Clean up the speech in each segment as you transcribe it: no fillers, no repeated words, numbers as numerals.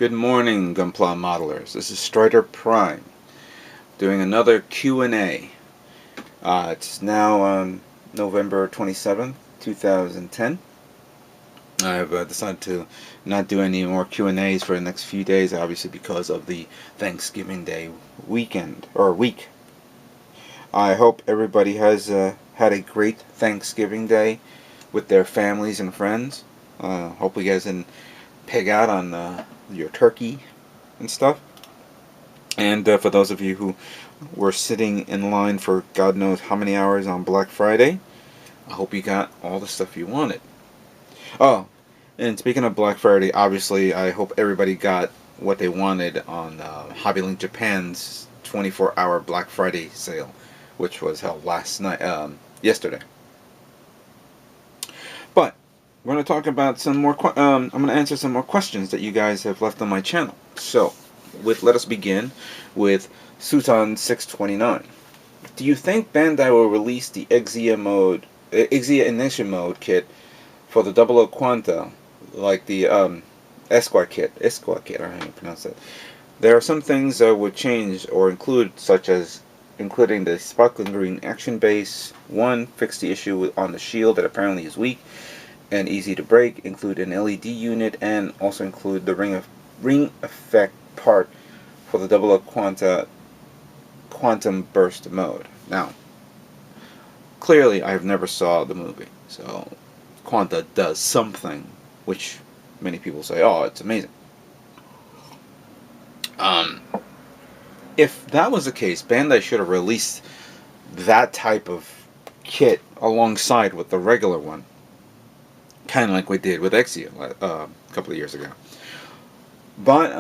Good morning, Gunpla modelers. This is Stryderprime doing another Q&A. It's now November 27th, 2010. I've decided to not do any more Q&As for the next few days, obviously because of the Thanksgiving Day weekend, or week. I hope everybody has had a great Thanksgiving Day with their families and friends. Hope you guys didn't pig out on your turkey and stuff. And for those of you who were sitting in line for God knows how many hours on Black Friday, I hope you got all the stuff you wanted. Oh, and speaking of Black Friday, obviously I hope everybody got what they wanted on HobbyLink Japan's 24-hour Black Friday sale, which was held yesterday. But we're going to talk about some more. I'm going to answer some more questions that you guys have left on my channel. So, let us begin with Sutan 629. Do you think Bandai will release the Exia Ignition Mode kit for the 00 Quanta, like the Esquire kit? I don't know how you pronounce that. There are some things that would change or include, such as including the sparkling green action base. One, fix the issue on the shield that apparently is weak and easy to break, include an LED unit, and also include the ring effect part for the 00 Quantum Burst mode. Now, clearly I've never saw the movie, so Quanta does something which many people say, oh, it's amazing. If that was the case, Bandai should have released that type of kit alongside with the regular one, kind of like we did with Exia a couple of years ago. But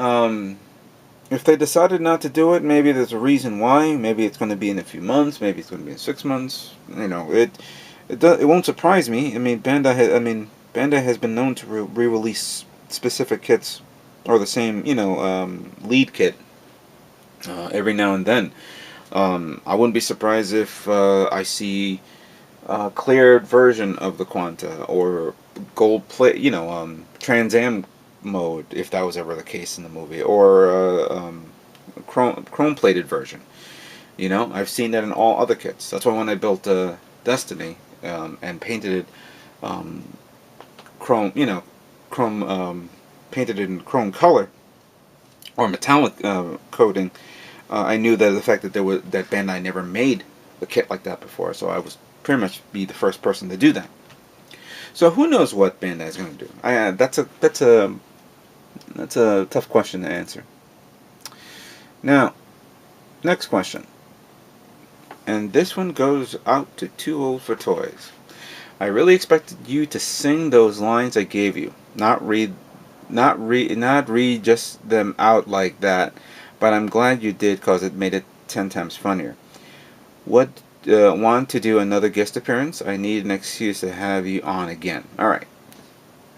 if they decided not to do it, maybe there's a reason why. Maybe it's going to be in a few months. Maybe it's going to be in 6 months. You know, it won't surprise me. I mean, Bandai has been known to re-release specific kits or the same, lead kit every now and then. I wouldn't be surprised if I see a cleared version of the Quanta or gold plate, Trans Am mode, if that was ever the case in the movie, or chrome plated version. I've seen that in all other kits. That's why when I built Destiny and painted it painted it in chrome color or metallic coating, I knew that the fact that that Bandai never made a kit like that before, so I was pretty much be the first person to do that. So who knows what Bandai is going to do? That's a tough question to answer. Now, next question, and this one goes out to Too Old for Toys. I really expected you to sing those lines I gave you, not read just them out like that. But I'm glad you did, cause it made it 10 times funnier. Want to do another guest appearance? I need an excuse to have you on again. Alright.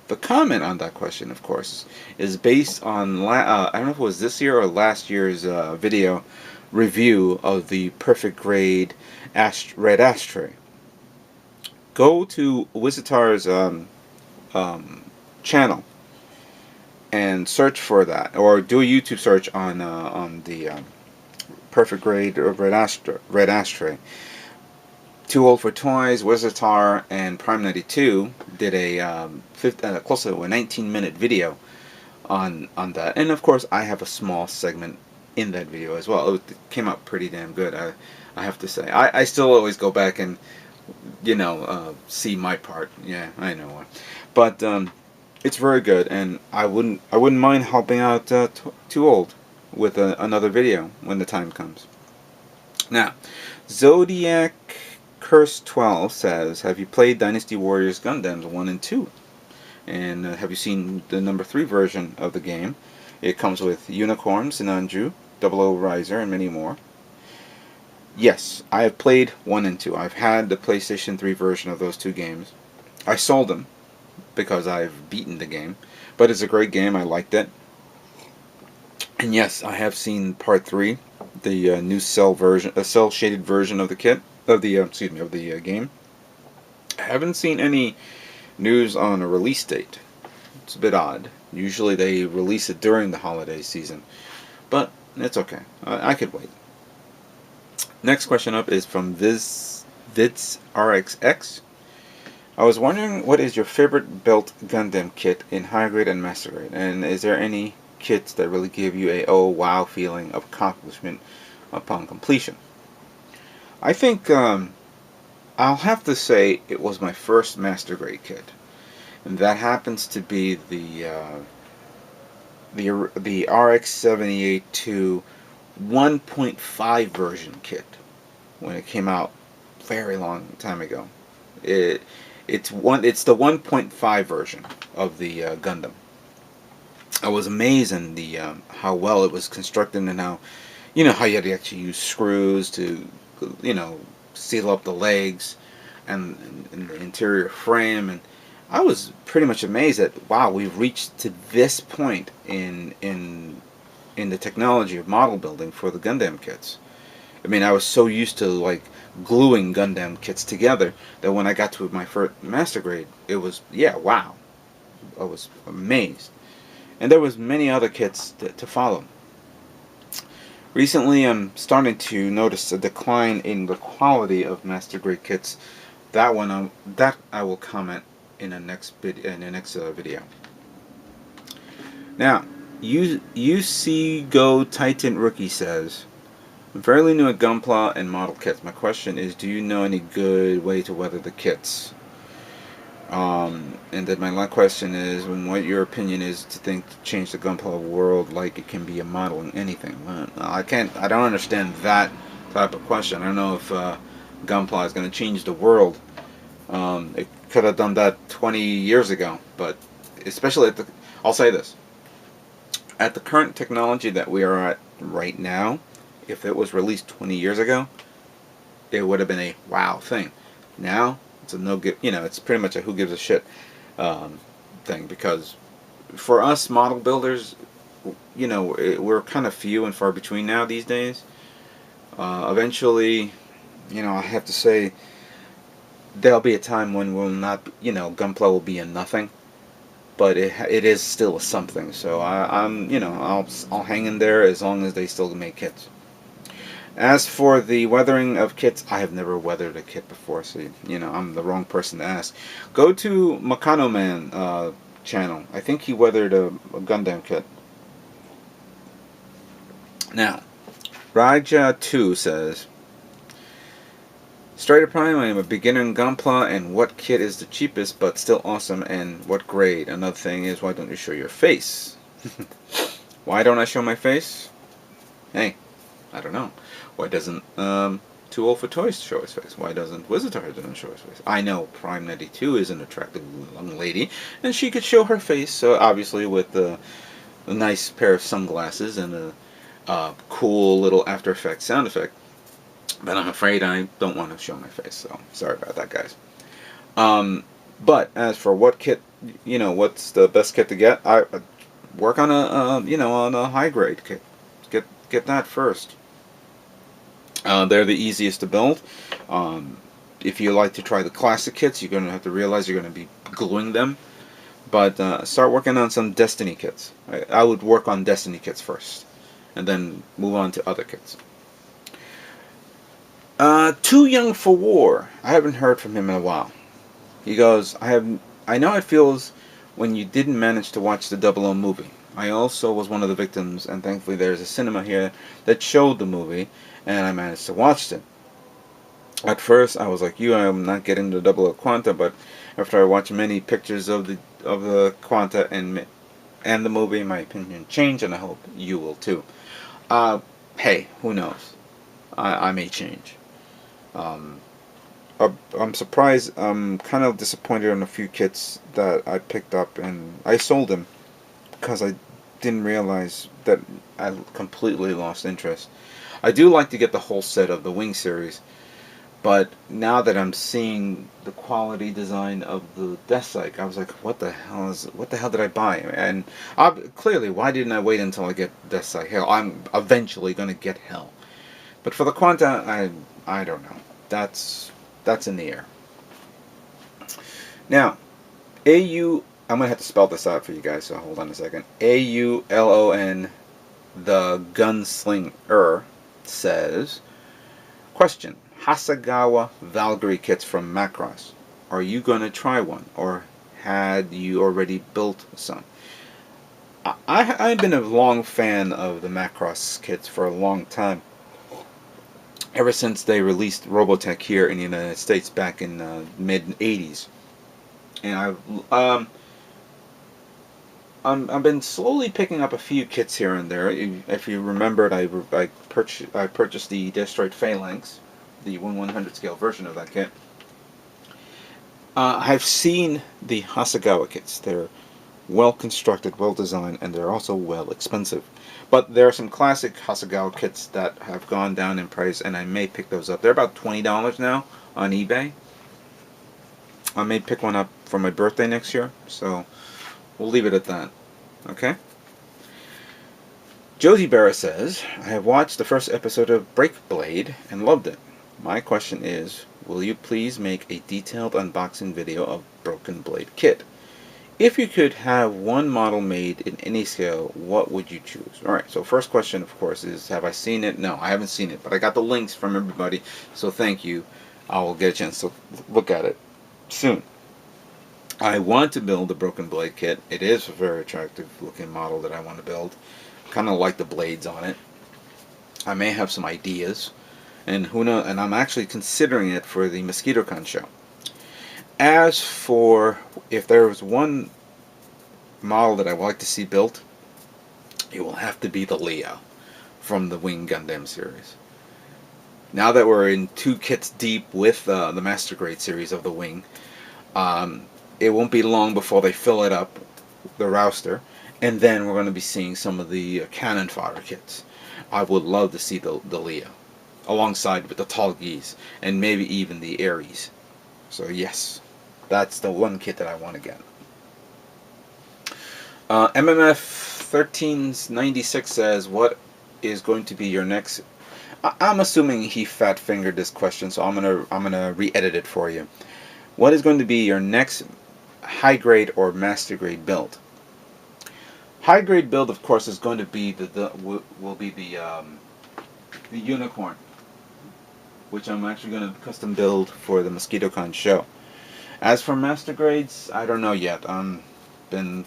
The comment on that question, of course, is based on, I don't know if it was this year or last year's video review of the Perfect Grade Red Ashtray. Go to Wizitar's channel and search for that, or do a YouTube search on the Perfect Grade Red Ashtray. Too Old for Toys, Wizitar, and Prime 92 did a close to a 19-minute video on that, and of course I have a small segment in that video as well. It came out pretty damn good, I have to say. I still always go back and see my part. Yeah, I know what, but it's very good, and I wouldn't mind helping out Too Old with another video when the time comes. Now, Zodiac Curse 12 says, have you played Dynasty Warriors Gundams 1 and 2? And have you seen the number 3 version of the game? It comes with Unicorn, Sinanju, 00 Riser, and many more. Yes, I have played 1 and 2. I've had the PlayStation 3 version of those two games. I sold them because I've beaten the game, but it's a great game. I liked it. And yes, I have seen Part 3, the new cell shaded version of the kit of the game. I haven't seen any news on a release date. It's a bit odd, Usually they release it during the holiday season, but it's okay. I could wait. Next question up is from VidsRxX. I was wondering, what is your favorite built Gundam kit in high grade and master grade, and is there any kits that really give you a oh wow feeling of accomplishment upon completion? I think I'll have to say it was my first master grade kit, and that happens to be the RX-78-2 1.5 version kit when it came out very long time ago. It it's the 1.5 version of the Gundam. I was amazed in the how well it was constructed, and how how you had to actually use screws to you know seal up the legs and the interior frame, and I was pretty much amazed that wow, we've reached to this point in the technology of model building for the Gundam kits. I mean, I was so used to like gluing Gundam kits together that when I got to my first master grade, it was yeah, wow, I was amazed. And there was many other kits to follow. Recently, I'm starting to notice a decline in the quality of master grade kits. That I will comment in the next video. Now, UC Go Titan Rookie says, I'm fairly new at Gunpla and model kits. My question is, do you know any good way to weather the kits? And then my last question is, what your opinion is to think to change the Gunpla world like it can be a model in anything? Well, I don't understand that type of question. I don't know if Gunpla is going to change the world. It could have done that 20 years ago, but especially I'll say this. At the current technology that we are at right now, if it was released 20 years ago, it would have been a wow thing. Now, it's a no give, it's pretty much a who gives a shit thing, because for us model builders, we're kind of few and far between now these days. Eventually, I have to say, there'll be a time when we'll not, Gunpla will be a nothing, but it is still a something. So I'll hang in there as long as they still make kits. As for the weathering of kits, I have never weathered a kit before, so I'm the wrong person to ask. Go to Makano Man channel. I think he weathered a Gundam kit. Now, Raja2 says, Stryderprime, I am a beginner in Gunpla, and what kit is the cheapest but still awesome, and what grade? Another thing is, why don't you show your face? Why don't I show my face? Hey, I don't know. Why doesn't Too Old for Toys show his face? Why doesn't Wizardar show his face? I know Prime 92 is an attractive young lady, and she could show her face, so obviously with a nice pair of sunglasses and a cool little After Effects sound effect. But I'm afraid I don't want to show my face, so sorry about that, guys. But as for what kit, what's the best kit to get? I work on on a high grade kit. Get that first. They're the easiest to build. If you like to try the classic kits, you're going to have to realize you're going to be gluing them. But start working on some Destiny kits. I would work on Destiny kits first, and then move on to other kits. Too Young for War. I haven't heard from him in a while. He goes, I know how it feels when you didn't manage to watch the 00 movie. I also was one of the victims, and thankfully there's a cinema here that showed the movie, and I managed to watch it. At first, I was like you, I'm not getting the 00 Quanta, but after I watched many pictures of the Quanta and the movie, my opinion changed, and I hope you will too. Hey, who knows? I may change. I'm surprised. I'm kind of disappointed on a few kits that I picked up, and I sold them because I didn't realize that I completely lost interest. I do like to get the whole set of the Wing series, but now that I'm seeing the quality design of the Death Psych, I was like, what the hell did I buy? And clearly, why didn't I wait until I get Death Psych? Hell, I'm eventually going to get Hell. But for the Quanta, I don't know. That's in the air. Now, I'm gonna have to spell this out for you guys. So hold on a second. AULON, the Gunslinger says, question: Hasegawa Valkyrie kits from Macross. Are you gonna try one, or had you already built some? I've been a long fan of the Macross kits for a long time. Ever since they released Robotech here in the United States back in mid '80s, and I've been slowly picking up a few kits here and there. If you remembered, I purchased the Destroyed Phalanx, the 1/100 scale version of that kit. I've seen the Hasegawa kits. They're well constructed, well designed, and they're also well expensive. But there are some classic Hasegawa kits that have gone down in price, and I may pick those up. They're about $20 now on eBay. I may pick one up for my birthday next year, so we'll leave it at that. Okay? Josie Barra says, I have watched the first episode of Breakblade and loved it. My question is, will you please make a detailed unboxing video of Broken Blade kit? If you could have one model made in any scale, what would you choose? Alright, so first question, of course, is have I seen it? No, I haven't seen it, but I got the links from everybody, so thank you. I will get a chance to look at it soon. I want to build a Broken Blade kit. It is a very attractive looking model that I want to build. Kind of like the blades on it. I may have some ideas, and who knows, and I'm actually considering it for the MosquitoCon show. As for if there was one model that I would like to see built, it will have to be the Leo from the Wing Gundam series. Now that we're in 2 kits deep with the Master Grade series of the Wing, it won't be long before they fill it up, the roster, and then we're going to be seeing some of the cannon fodder kits. I would love to see the Leo alongside with the Tallgeese and maybe even the Ares. So yes, that's the one kit that I want to get. MMF 1396 says, what is going to be your next... I'm assuming he fat fingered this question, so I'm gonna re-edit it for you. What is going to be your next high grade or master grade build? High grade build, of course, is going to be the unicorn, which I'm actually going to custom build for the MosquitoCon show. As for master grades, I don't know yet. I've been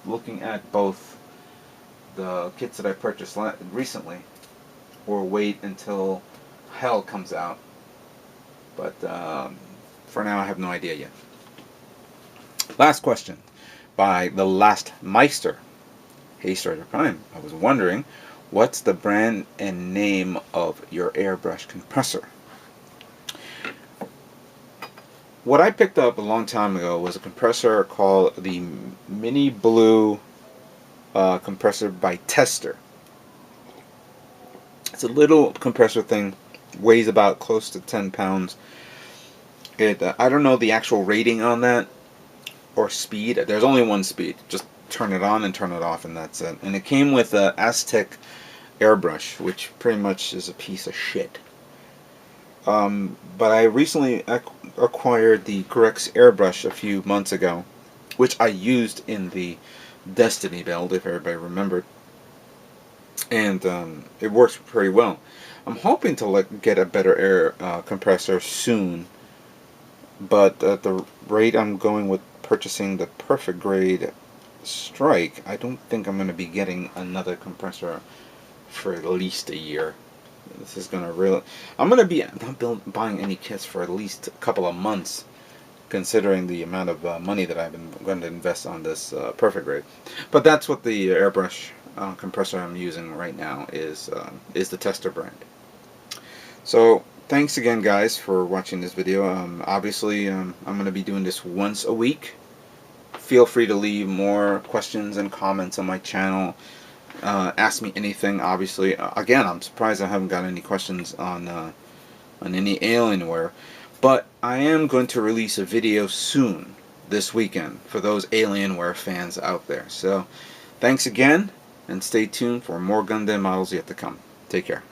looking at both the kits that I purchased recently, or wait until Hell comes out. But for now, I have no idea yet. Last question by the Last Meister. Hey Stryderprime, I was wondering, what's the brand and name of your airbrush compressor? What I picked up a long time ago was a compressor called the Mini Blue compressor by Tester. It's a little compressor thing, weighs about close to 10 pounds. I don't know the actual rating on that, or speed. There's only one speed. Just turn it on and turn it off, and that's it. And it came with an Aztec airbrush, which pretty much is a piece of shit. But I recently acquired the Grex airbrush a few months ago, which I used in the Destiny build, if everybody remembered. And it works pretty well. I'm hoping to get a better air compressor soon, but at the rate I'm going with purchasing the Perfect Grade Strike, I don't think I'm going to be getting another compressor for at least a year. This is going to really... I'm going to be not buying any kits for at least a couple of months, considering the amount of money that I've been going to invest on this Perfect Grade. But that's what the airbrush compressor I'm using right now is the Tester brand. So thanks again, guys, for watching this video. Obviously, I'm going to be doing this once a week. Feel free to leave more questions and comments on my channel. Ask me anything. Obviously, again, I'm surprised I haven't got any questions on any Alienware, but I am going to release a video soon this weekend for those Alienware fans out there. So thanks again, and stay tuned for more Gundam models yet to come. Take care.